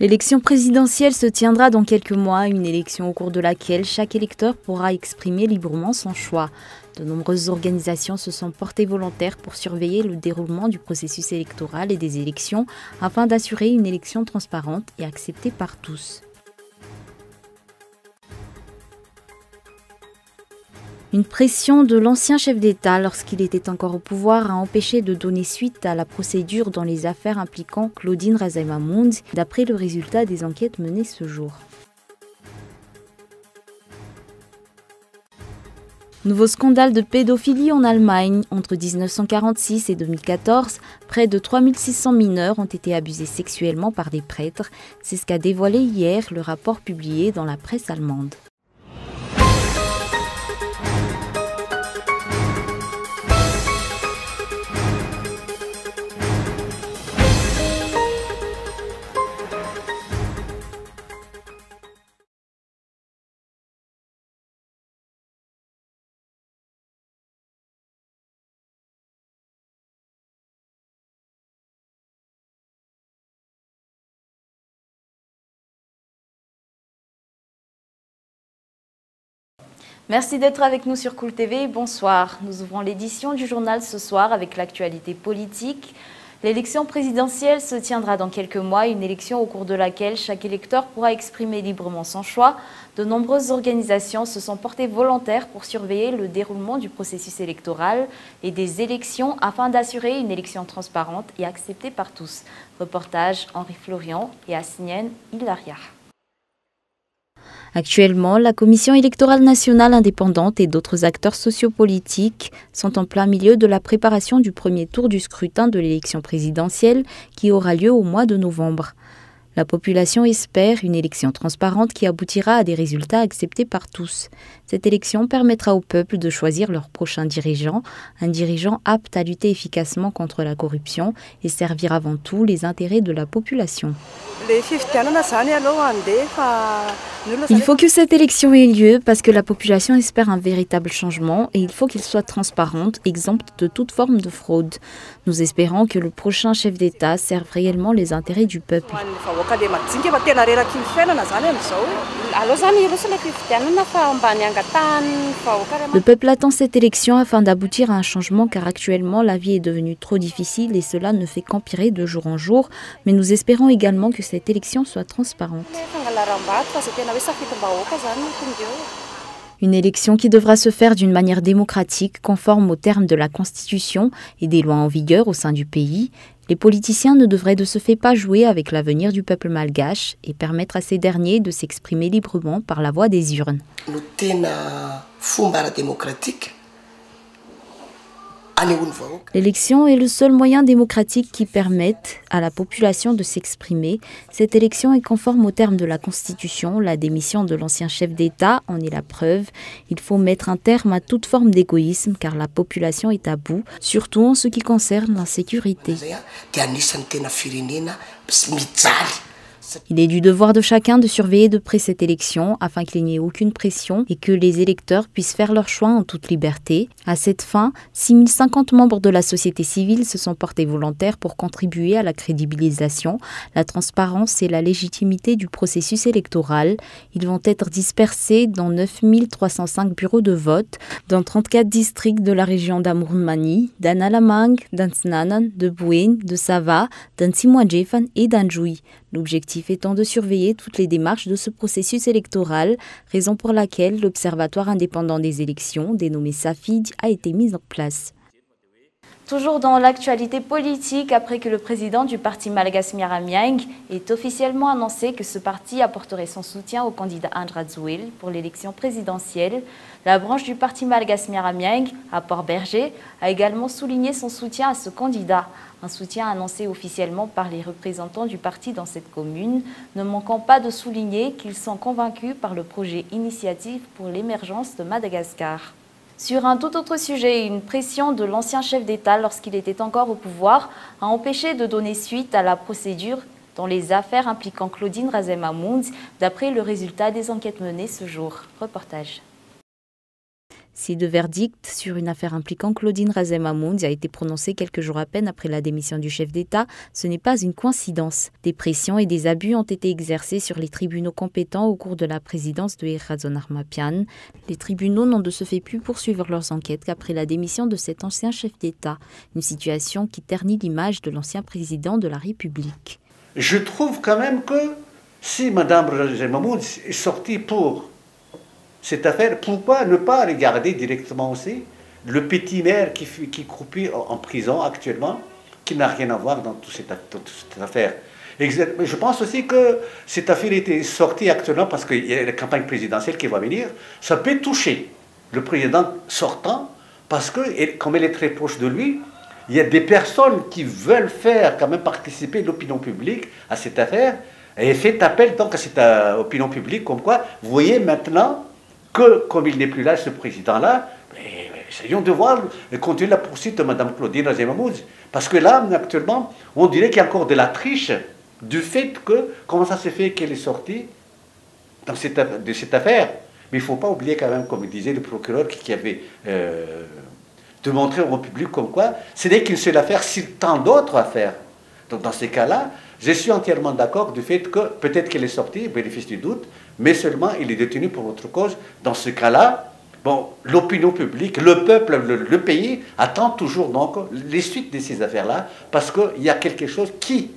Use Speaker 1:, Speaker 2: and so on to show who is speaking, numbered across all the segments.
Speaker 1: L'élection présidentielle se tiendra dans quelques mois, une élection au cours de laquelle chaque électeur pourra exprimer librement son choix. De nombreuses organisations se sont portées volontaires pour surveiller le déroulement du processus électoral et des élections afin d'assurer une élection transparente et acceptée par tous. Une pression de l'ancien chef d'État lorsqu'il était encore au pouvoir a empêché de donner suite à la procédure dans les affaires impliquant Claudine Razay-Mahmoud, d'après le résultat des enquêtes menées ce jour. Nouveau scandale de pédophilie en Allemagne. Entre 1946 et 2014, près de 3600 mineurs ont été abusés sexuellement par des prêtres. C'est ce qu'a dévoilé hier le rapport publié dans la presse allemande. Merci d'être avec nous sur Cool TV. Bonsoir. Nous ouvrons l'édition du journal ce soir avec l'actualité politique. L'élection présidentielle se tiendra dans quelques mois, une élection au cours de laquelle chaque électeur pourra exprimer librement son choix. De nombreuses organisations se sont portées volontaires pour surveiller le déroulement du processus électoral et des élections afin d'assurer une élection transparente et acceptée par tous. Reportage Henri Florian et Asnienne Hilaria. Actuellement, la Commission électorale nationale indépendante et d'autres acteurs sociopolitiques sont en plein milieu de la préparation du premier tour du scrutin de l'élection présidentielle qui aura lieu au mois de novembre. La population espère une élection transparente qui aboutira à des résultats acceptés par tous. Cette élection permettra au peuple de choisir leur prochain dirigeant, un dirigeant apte à lutter efficacement contre la corruption et servir avant tout les intérêts de la population. Il faut que cette élection ait lieu parce que la population espère un véritable changement et il faut qu'il soit transparente, exempte de toute forme de fraude. Nous espérons que le prochain chef d'État serve réellement les intérêts du peuple. Le peuple attend cette élection afin d'aboutir à un changement car actuellement la vie est devenue trop difficile et cela ne fait qu'empirer de jour en jour. Mais nous espérons également que cette élection soit transparente. Une élection qui devra se faire d'une manière démocratique, conforme aux termes de la Constitution et des lois en vigueur au sein du pays. Les politiciens ne devraient de ce fait pas jouer avec l'avenir du peuple malgache et permettre à ces derniers de s'exprimer librement par la voie des urnes. L'élection est le seul moyen démocratique qui permette à la population de s'exprimer. Cette élection est conforme aux termes de la Constitution. La démission de l'ancien chef d'État en est la preuve. Il faut mettre un terme à toute forme d'égoïsme car la population est à bout, surtout en ce qui concerne l'insécurité. Il est du devoir de chacun de surveiller de près cette élection afin qu'il n'y ait aucune pression et que les électeurs puissent faire leur choix en toute liberté. À cette fin, 6050 membres de la société civile se sont portés volontaires pour contribuer à la crédibilisation, la transparence et la légitimité du processus électoral. Ils vont être dispersés dans 9305 bureaux de vote dans 34 districts de la région d'Amrounmani, d'Analamang, d'Ansnanan, de Bouin, de Sava, d'Ansimouadjefan et d'Anjoui. L'objectif étant de surveiller toutes les démarches de ce processus électoral, raison pour laquelle l'Observatoire indépendant des élections, dénommé SAFID, a été mis en place. Toujours dans l'actualité politique, après que le président du parti Malagas Miaramiang ait officiellement annoncé que ce parti apporterait son soutien au candidat Andra Zouel pour l'élection présidentielle, la branche du parti Malagas Miaramiang, à Port-Berger, a également souligné son soutien à ce candidat. Un soutien annoncé officiellement par les représentants du parti dans cette commune, ne manquant pas de souligner qu'ils sont convaincus par le projet Initiative pour l'émergence de Madagascar. Sur un tout autre sujet, une pression de l'ancien chef d'État lorsqu'il était encore au pouvoir a empêché de donner suite à la procédure dans les affaires impliquant Claudine Razay-Mahmoud, d'après le résultat des enquêtes menées ce jour. Reportage. Ces deux verdicts sur une affaire impliquant Claudine Razem Hamoud a été prononcé quelques jours à peine après la démission du chef d'État. Ce n'est pas une coïncidence. Des pressions et des abus ont été exercés sur les tribunaux compétents au cours de la présidence de Errazon Armapian. Les tribunaux n'ont de ce fait pu poursuivre leurs enquêtes qu'après la démission de cet ancien chef d'État. Une situation qui ternit l'image de l'ancien président de la République.
Speaker 2: Je trouve quand même que si Mme Razem Hamoud est sortie pour cette affaire, pourquoi ne pas regarder directement aussi le petit maire qui croupit en prison actuellement, qui n'a rien à voir dans toute cette affaire. Je pense aussi que cette affaire était sortie actuellement parce qu'il y a la campagne présidentielle qui va venir. Ça peut toucher le président sortant parce que, comme elle est très proche de lui, il y a des personnes qui veulent faire quand même participer l'opinion publique à cette affaire et fait appel donc à cette opinion publique comme quoi, vous voyez maintenant que, comme il n'est plus là, ce président-là, essayons de voir continuer la poursuite de Mme Claudine Razem Hamoud. Parce que là, actuellement, on dirait qu'il y a encore de la triche du fait que, comment ça se fait qu'elle est sortie de cette affaire. Mais il ne faut pas oublier quand même, comme disait le procureur qui avait démontré au public comme quoi, ce n'est qu'une seule affaire sur tant d'autres affaires. Donc dans ces cas-là, je suis entièrement d'accord du fait que peut-être qu'elle est sortie, bénéfice du doute, mais seulement il est détenu pour autre cause. Dans ce cas-là, bon, l'opinion publique, le peuple, le pays attend toujours donc les suites de ces affaires-là, parce qu'il y a quelque chose qui,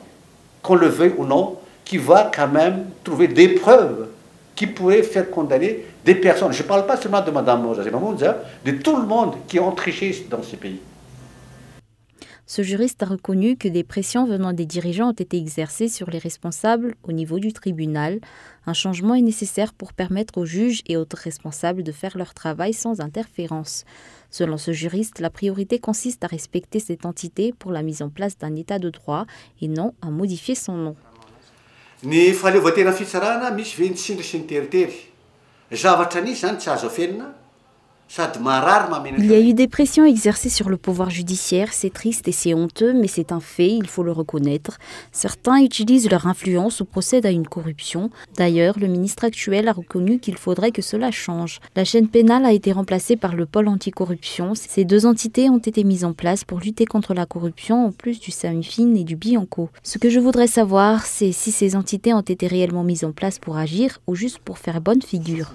Speaker 2: qu'on le veuille ou non, qui va quand même trouver des preuves qui pourraient faire condamner des personnes. Je ne parle pas seulement de Mme Razem Hamoud, de tout le monde qui ont triché dans ce pays.
Speaker 1: Ce juriste a reconnu que des pressions venant des dirigeants ont été exercées sur les responsables au niveau du tribunal. Un changement est nécessaire pour permettre aux juges et autres responsables de faire leur travail sans interférence. Selon ce juriste, la priorité consiste à respecter cette entité pour la mise en place d'un état de droit et non à modifier son nom.
Speaker 2: Ny fahaleovan-tena fitsarana misy ventsindry sy ny teritery. Zavatra nisy zany tsy azo afenina.
Speaker 1: Il y a eu des pressions exercées sur le pouvoir judiciaire, c'est triste et c'est honteux, mais c'est un fait, il faut le reconnaître. Certains utilisent leur influence ou procèdent à une corruption. D'ailleurs, le ministre actuel a reconnu qu'il faudrait que cela change. La chaîne pénale a été remplacée par le pôle anticorruption. Ces deux entités ont été mises en place pour lutter contre la corruption, en plus du SAMIFIN et du Bianco. Ce que je voudrais savoir, c'est si ces entités ont été réellement mises en place pour agir ou juste pour faire bonne figure.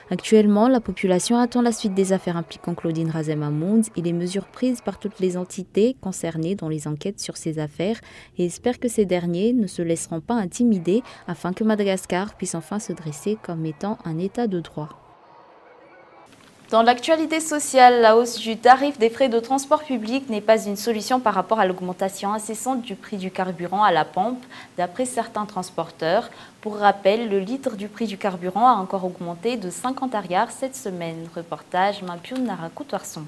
Speaker 1: Actuellement, la population attend la suite des affaires impliquant Claudine Razem Hamoud et les mesures prises par toutes les entités concernées dans les enquêtes sur ces affaires et espère que ces derniers ne se laisseront pas intimider afin que Madagascar puisse enfin se dresser comme étant un état de droit. Dans l'actualité sociale, la hausse du tarif des frais de transport public n'est pas une solution par rapport à l'augmentation incessante du prix du carburant à la pompe, d'après certains transporteurs. Pour rappel, le litre du prix du carburant a encore augmenté de 50 ariars cette semaine. Reportage Mampion Narakutoarson.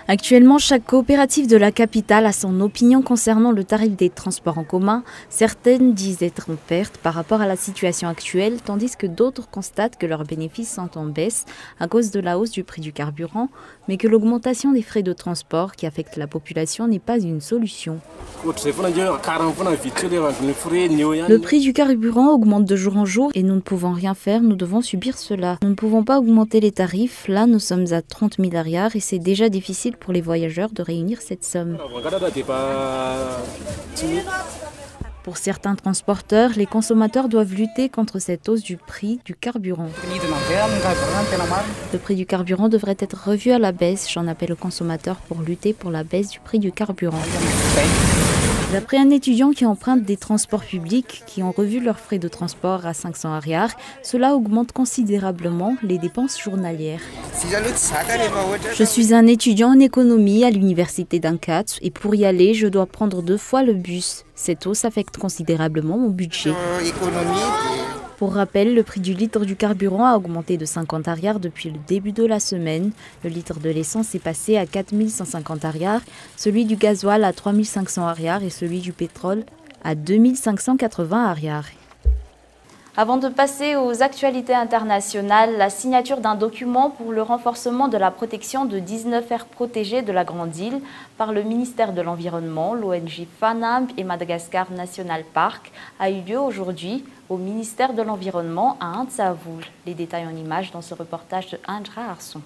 Speaker 1: Actuellement, chaque coopérative de la capitale a son opinion concernant le tarif des transports en commun. Certaines disent être en perte par rapport à la situation actuelle, tandis que d'autres constatent que leurs bénéfices sont en baisse à cause de la hausse du prix du carburant, mais que l'augmentation des frais de transport qui affecte la population n'est pas une solution. Le prix du carburant augmente de jour en jour et nous ne pouvons rien faire, nous devons subir cela. Nous ne pouvons pas augmenter les tarifs, là nous sommes à 30 000 ariars et c'est déjà difficile pour les voyageurs de réunir cette somme. Pour certains transporteurs, les consommateurs doivent lutter contre cette hausse du prix du carburant. Le prix du carburant devrait être revu à la baisse. J'en appelle aux consommateurs pour lutter pour la baisse du prix du carburant. D'après un étudiant qui emprunte des transports publics qui ont revu leurs frais de transport à 500 ariars, cela augmente considérablement les dépenses journalières. Je suis un étudiant en économie à l'université d'Ancat et pour y aller, je dois prendre 2 fois le bus. Cette hausse affecte considérablement mon budget. Pour rappel, le prix du litre du carburant a augmenté de 50 ariars depuis le début de la semaine. Le litre de l'essence est passé à 4 150 ariars, celui du gasoil à 3 500 ariars et celui du pétrole à 2 580 ariars. Avant de passer aux actualités internationales, la signature d'un document pour le renforcement de la protection de 19 aires protégées de la Grande Île par le ministère de l'Environnement, l'ONG FANAMB et Madagascar National Park a eu lieu aujourd'hui au ministère de l'Environnement à Antsavoul. Les détails en images dans ce reportage de Andra Arson.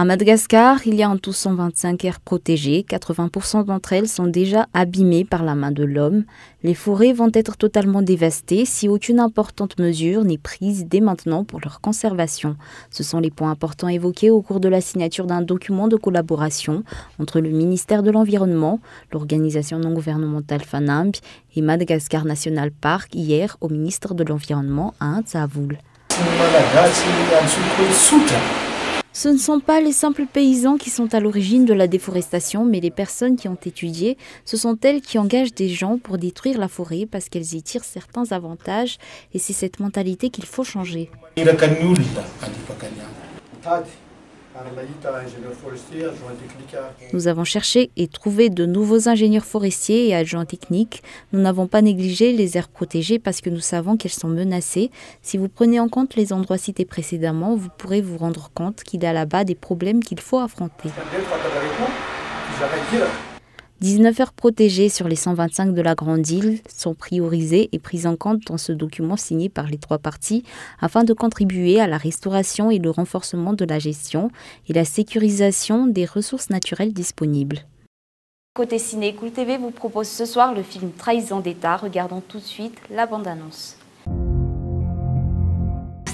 Speaker 1: À Madagascar, il y a en tout 125 aires protégées. 80% d'entre elles sont déjà abîmées par la main de l'homme. Les forêts vont être totalement dévastées si aucune importante mesure n'est prise dès maintenant pour leur conservation. Ce sont les points importants évoqués au cours de la signature d'un document de collaboration entre le ministère de l'Environnement, l'organisation non gouvernementale FANAMB et Madagascar National Park hier au ministère de l'Environnement à Antsavoul. Ce ne sont pas les simples paysans qui sont à l'origine de la déforestation, mais les personnes qui ont étudié, ce sont elles qui engagent des gens pour détruire la forêt parce qu'elles y tirent certains avantages et c'est cette mentalité qu'il faut changer. Nous avons cherché et trouvé de nouveaux ingénieurs forestiers et adjoints techniques. Nous n'avons pas négligé les aires protégées parce que nous savons qu'elles sont menacées. Si vous prenez en compte les endroits cités précédemment, vous pourrez vous rendre compte qu'il y a là-bas des problèmes qu'il faut affronter. 19 aires protégées sur les 125 de la Grande Île sont priorisées et prises en compte dans ce document signé par les trois parties afin de contribuer à la restauration et le renforcement de la gestion et la sécurisation des ressources naturelles disponibles. Côté ciné, Cool TV vous propose ce soir le film Trahison d'État. Regardons tout de suite la bande-annonce.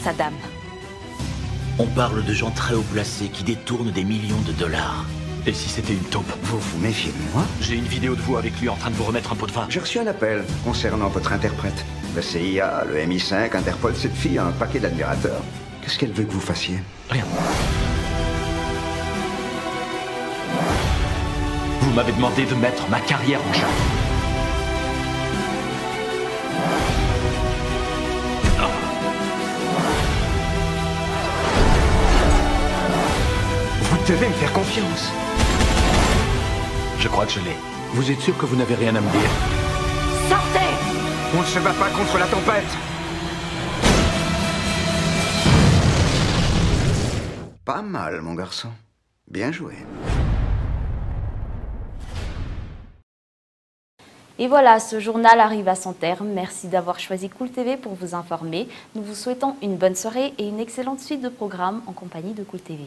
Speaker 3: Saddam.
Speaker 4: On parle de gens très haut placés qui détournent des millions de dollars.
Speaker 5: Et si c'était une taupe?
Speaker 6: Vous vous méfiez de moi?
Speaker 5: J'ai une vidéo de vous avec lui en train de vous remettre un pot de vin.
Speaker 6: J'ai reçu un appel concernant votre interprète. La CIA, le MI5, Interpol, cette fille a un paquet d'admirateurs. Qu'est-ce qu'elle veut que vous fassiez?
Speaker 5: Rien. Vous m'avez demandé de mettre ma carrière en jeu.
Speaker 6: Vous devez me faire confiance.
Speaker 5: Je crois que je l'ai. Vous êtes sûr que vous n'avez rien à me dire?
Speaker 3: Sortez!
Speaker 6: On ne se bat pas contre la tempête. Pas mal, mon garçon. Bien joué.
Speaker 1: Et voilà, ce journal arrive à son terme. Merci d'avoir choisi Cool TV pour vous informer. Nous vous souhaitons une bonne soirée et une excellente suite de programmes en compagnie de Cool TV.